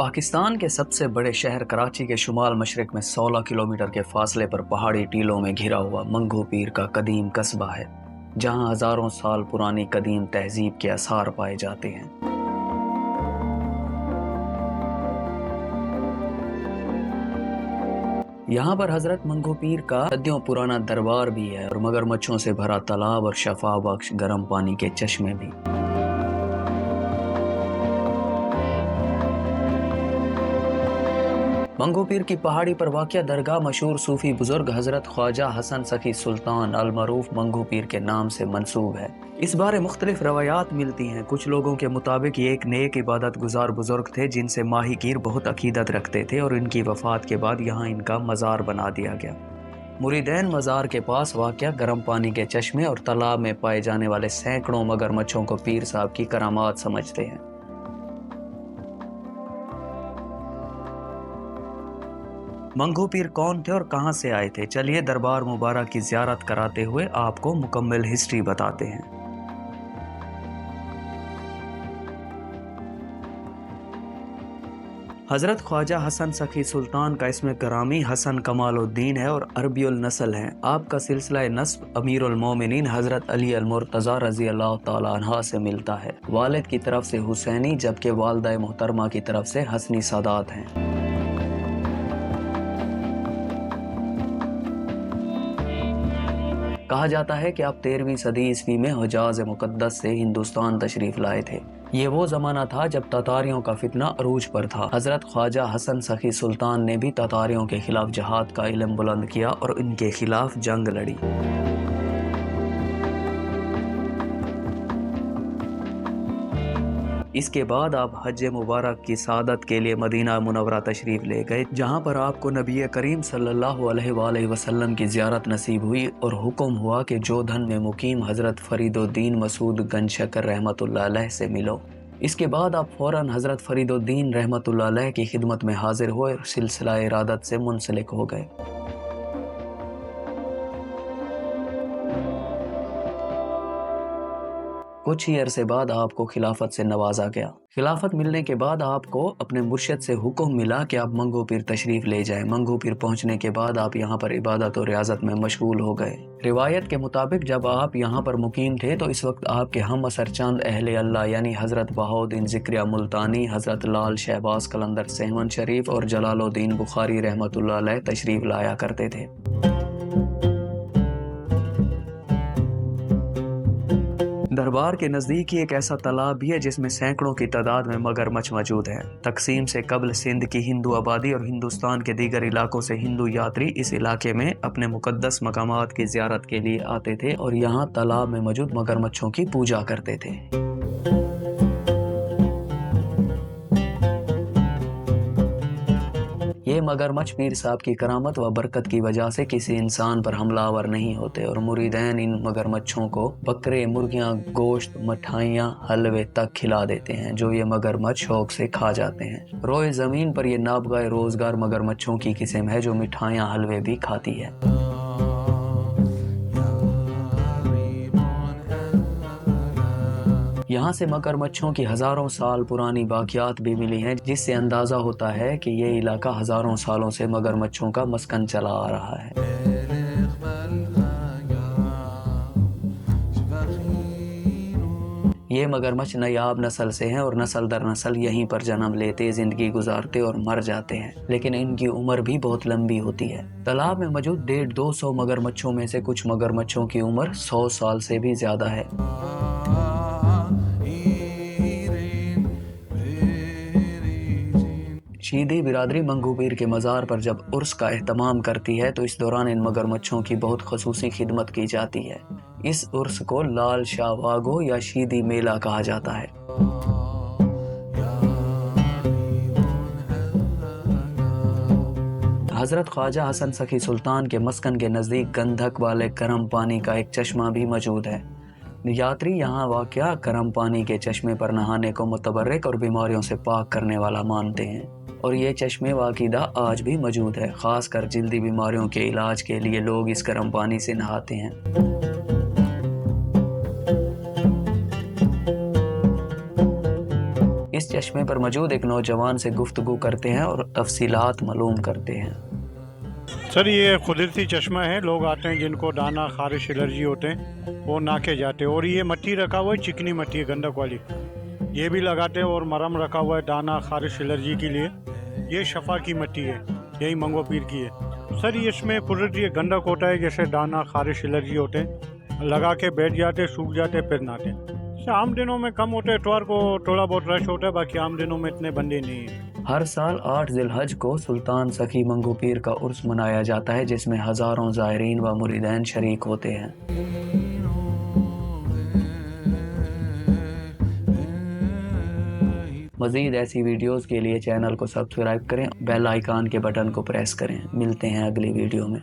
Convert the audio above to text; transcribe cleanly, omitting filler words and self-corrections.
پاکستان کے سب سے بڑے شہر کراچی کے شمال مشرق میں 16 کلومیٹر کے فاصلے پر پہاڑی ٹیلوں میں گھرا ہوا منگو پیر کا قدیم قصبہ ہے، جہاں ہزاروں سال پرانی قدیم تہذیب کے آثار پائے جاتے ہیں۔ یہاں پر حضرت منگو پیر کا صدیوں پرانا دربار بھی ہے اور مگرمچھوں سے بھرا تالاب اور شفا بخش گرم پانی کے چشمے بھی۔ منگو پیر کی پہاڑی پر واقع درگاہ مشہور صوفی بزرگ حضرت خواجہ حسن سخی سلطان المعروف منگو پیر کے نام سے منسوب ہے۔ اس بارے مختلف روایات ملتی ہیں۔ کچھ لوگوں کے مطابق یہ ایک نیک عبادت گزار بزرگ تھے جن سے ماہی گیر بہت عقیدت رکھتے تھے اور ان کی وفات کے بعد یہاں ان کا مزار بنا دیا گیا۔ مریدین مزار کے پاس واقع گرم پانی کے چشمے اور تالاب میں پائے جانے والے سینکڑوں مگرمچھوں کو پیر صاحب کی کرامات سمجھتے ہیں۔ منگو پیر کون تھے اور کہاں سے آئے تھے؟ چلیے دربار مبارک کی زیارت کراتے ہوئے آپ کو مکمل ہسٹری بتاتے ہیں۔ حضرت خواجہ حسن سخی سلطان کا اسم گرامی حسن کمال الدین ہے اور عربی النسل ہیں۔ آپ کا سلسلہ نسب امیر المومنین حضرت علی المرتضی رضی اللہ تعالیٰ عنہ سے ملتا ہے۔ والد کی طرف سے حسینی جبکہ والدہ محترمہ کی طرف سے حسنی سادات ہیں۔ کہا جاتا ہے کہ آپ 13ویں صدی عیسوی میں حجاز مقدس سے ہندوستان تشریف لائے تھے۔ یہ وہ زمانہ تھا جب تاتاریوں کا فتنہ عروج پر تھا۔ حضرت خواجہ حسن سخی سلطان نے بھی تاتاریوں کے خلاف جہاد کا علم بلند کیا اور ان کے خلاف جنگ لڑی۔ اس کے بعد آپ حج مبارک کی سعادت کے لیے مدینہ منورہ تشریف لے گئے، جہاں پر آپ کو نبی کریم صلی اللہ علیہ وآلہ وسلم کی زیارت نصیب ہوئی اور حکم ہوا کہ جودھن میں مقیم حضرت فرید الدین مسعود گنج شکر رحمۃ اللہ علیہ سے ملو۔ اس کے بعد آپ فوراً حضرت فرید الدین رحمۃ اللہ علیہ کی خدمت میں حاضر ہوئے اور سلسلہ ارادت سے منسلک ہو گئے۔ کچھ ہی عرصے بعد آپ کو خلافت سے نوازا گیا۔ خلافت ملنے کے بعد آپ کو اپنے مرشد سے حکم ملا کہ آپ منگو پیر تشریف لے جائیں۔ منگو پیر پہنچنے کے بعد آپ یہاں پر عبادت اور ریاضت میں مشغول ہو گئے۔ روایت کے مطابق جب آپ یہاں پر مقیم تھے تو اس وقت آپ کے ہم اثر چند اہل اللہ یعنی حضرت بہاؤالدین ذکریہ ملتانی، حضرت لال شہباز قلندر سہون شریف اور جلال الدین بخاری رحمۃ اللہ علیہ تشریف لایا کرتے تھے۔ دربار کے نزدیک ہی ایک ایسا تالاب بھی ہے جس میں سینکڑوں کی تعداد میں مگرمچھ موجود ہیں۔ تقسیم سے قبل سندھ کی ہندو آبادی اور ہندوستان کے دیگر علاقوں سے ہندو یاتری اس علاقے میں اپنے مقدس مقامات کی زیارت کے لیے آتے تھے اور یہاں تالاب میں موجود مگرمچھوں کی پوجا کرتے تھے۔ یہ مگرمچھ پیر صاحب کی کرامت و برکت کی وجہ سے کسی انسان پر حملہ آور نہیں ہوتے اور مریدین ان مگرمچھوں کو بکرے، مرغیاں، گوشت، مٹھائیاں، حلوے تک کھلا دیتے ہیں جو یہ مگرمچھ شوق سے کھا جاتے ہیں۔ روئے زمین پر یہ نابغہ روزگار مگرمچھوں کی قسم ہے جو مٹھائیاں، حلوے بھی کھاتی ہے۔ یہاں سے مگرمچھوں کی ہزاروں سال پرانی باقیات بھی ملی ہیں جس سے اندازہ ہوتا ہے کہ یہ علاقہ ہزاروں سالوں سے مگرمچھوں کا مسکن چلا آ رہا ہے۔ یہ مگرمچھ نایاب نسل سے ہیں اور نسل در نسل یہیں پر جنم لیتے، زندگی گزارتے اور مر جاتے ہیں، لیکن ان کی عمر بھی بہت لمبی ہوتی ہے۔ تالاب میں موجود 150-200 مگرمچھوں میں سے کچھ مگرمچھوں کی عمر 100 سال سے بھی زیادہ ہے۔ شیعہ برادری منگو پیر کے مزار پر جب عرس کا اہتمام کرتی ہے تو اس دوران ان مگرمچھوں کی بہت خصوصی خدمت کی جاتی ہے۔ اس عرس کو لال شاہ واگو یا شیدی میلہ کہا جاتا ہے۔ حضرت خواجہ حسن سخی سلطان کے مسکن کے نزدیک گندھک والے گرم پانی کا ایک چشمہ بھی موجود ہے۔ یاتری یہاں واقع گرم پانی کے چشمے پر نہانے کو متبرک اور بیماریوں سے پاک کرنے والا مانتے ہیں اور یہ چشمے واقعہ آج بھی موجود ہے۔ خاص کر جلدی بیماریوں کے علاج کے لیے لوگ اس گرم پانی سے نہاتے ہیں۔ اس چشمے پر موجود ایک نوجوان سے گفتگو کرتے ہیں اور تفصیلات معلوم کرتے ہیں۔ سر یہ قدرتی چشمہ ہے، لوگ آتے ہیں جن کو دانا خارش الرجی ہوتے ہیں وہ نہ کے جاتے ہیں، اور یہ مٹی رکھا ہوا ہے، چکنی مٹی ہے گندک والی، یہ بھی لگاتے ہیں، اور مرم رکھا ہوا ہے دانا خارش الرجی کے لیے، یہ شفا کی مٹی ہے، یہی منگو پیر کی ہے۔ سر یہ اس میں قدرتی گندک ہوتا ہے، جیسے دانا خارش الرجی ہوتے ہیں، لگا کے بیٹھ جاتے، سوکھ جاتے، پھر نہاتے۔ عام دنوں میں کم ہوتے، اتوار کو تھوڑا بہت رش ہوتا ہے، باقی عام دنوں میں اتنے بندے نہیں ہیں۔ ہر سال 8 ذی الحج کو سلطان سخی منگو پیر کا عرس منایا جاتا ہے، جس میں ہزاروں زائرین و مریدین شریک ہوتے ہیں۔ مزید ایسی ویڈیوز کے لیے چینل کو سبسکرائب کریں، بیل آئیکن کے بٹن کو پریس کریں۔ ملتے ہیں اگلی ویڈیو میں۔